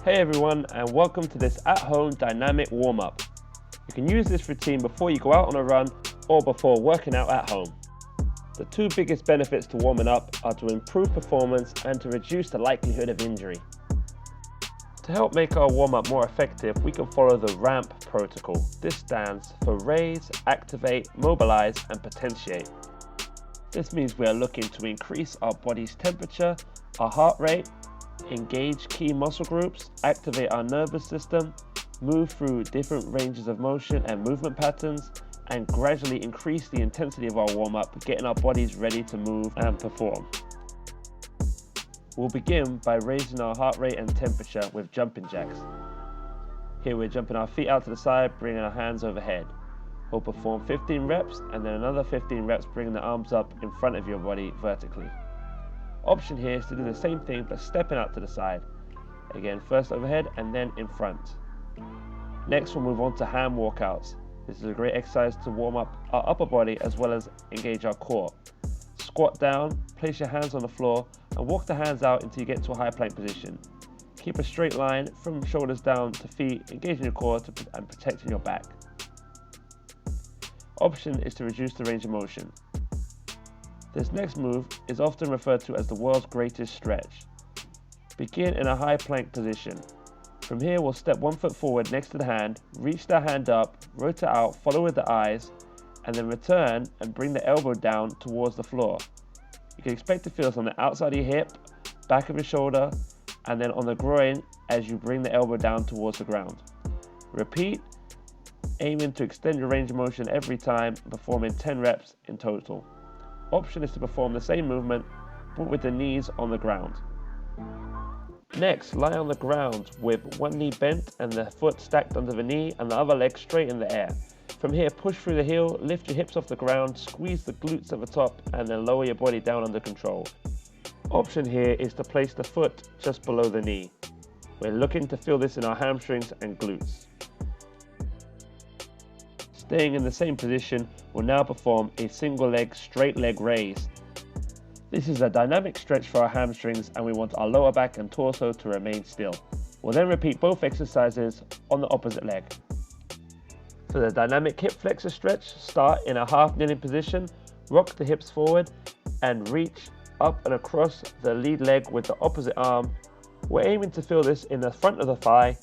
Hey everyone, and welcome to this at-home dynamic warm-up. You can use this routine before you go out on a run or before working out at home. The two biggest benefits to warming up are to improve performance and to reduce the likelihood of injury. To help make our warm-up more effective, we can follow the RAMP protocol. This stands for Raise, Activate, Mobilize, and Potentiate. This means we are looking to increase our body's temperature, our heart rate, engage key muscle groups, activate our nervous system, move through different ranges of motion and movement patterns, and gradually increase the intensity of our warm-up, getting our bodies ready to move and perform. We'll begin by raising our heart rate and temperature with jumping jacks. Here we're jumping our feet out to the side, bringing our hands overhead. We'll perform 15 reps and then another 15 reps bringing the arms up in front of your body vertically. Option here is to do the same thing but stepping out to the side. Again, first overhead and then in front. Next we'll move on to hand walkouts. This is a great exercise to warm up our upper body as well as engage our core. Squat down, place your hands on the floor and walk the hands out until you get to a high plank position. Keep a straight line from shoulders down to feet, engaging your core and protecting your back. Option is to reduce the range of motion. This next move is often referred to as the world's greatest stretch. Begin in a high plank position. From here we'll step one foot forward next to the hand, reach the hand up, rotate out, follow with the eyes, and then return and bring the elbow down towards the floor. You can expect to feel this on the outside of your hip, back of your shoulder, and then on the groin as you bring the elbow down towards the ground. Repeat, aiming to extend your range of motion every time, performing 10 reps in total. Option is to perform the same movement but with the knees on the ground. Next, lie on the ground with one knee bent and the foot stacked under the knee and the other leg straight in the air. From here, push through the heel, lift your hips off the ground, squeeze the glutes at the top and then lower your body down under control. Option here is to place the foot just below the knee. We're looking to feel this in our hamstrings and glutes. Staying in the same position, we'll now perform a single leg straight leg raise. This is a dynamic stretch for our hamstrings and we want our lower back and torso to remain still. We'll then repeat both exercises on the opposite leg. For the dynamic hip flexor stretch, start in a half kneeling position, rock the hips forward and reach up and across the lead leg with the opposite arm. We're aiming to feel this in the front of the thigh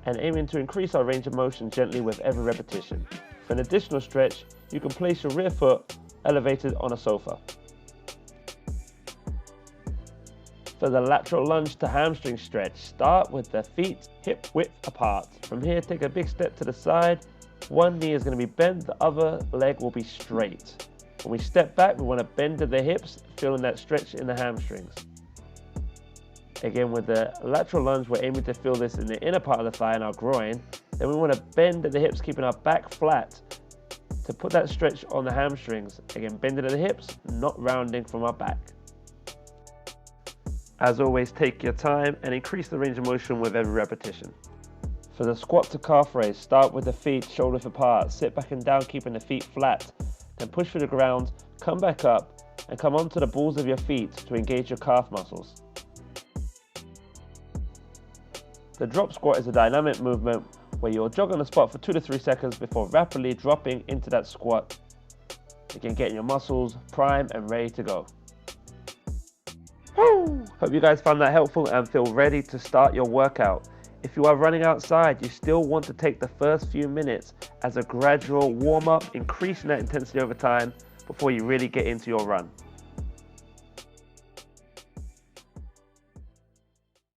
and aiming to increase our range of motion gently with every repetition. For an additional stretch, you can place your rear foot elevated on a sofa. For the lateral lunge to hamstring stretch, start with the feet hip width apart. From here, take a big step to the side. One knee is going to be bent, the other leg will be straight. When we step back, we want to bend at the hips, feeling that stretch in the hamstrings. Again, with the lateral lunge, we're aiming to feel this in the inner part of the thigh and our groin. Then we want to bend at the hips, keeping our back flat to put that stretch on the hamstrings. Again, bending at the hips, not rounding from our back. As always, take your time and increase the range of motion with every repetition. For the squat to calf raise, start with the feet shoulders apart, sit back and down, keeping the feet flat. Then push through the ground, come back up, and come onto the balls of your feet to engage your calf muscles. The drop squat is a dynamic movement where you'll jog on the spot for 2 to 3 seconds before rapidly dropping into that squat. Again, getting your muscles primed and ready to go. Woo! Hope you guys found that helpful and feel ready to start your workout. If you are running outside, you still want to take the first few minutes as a gradual warm-up, increasing that intensity over time before you really get into your run.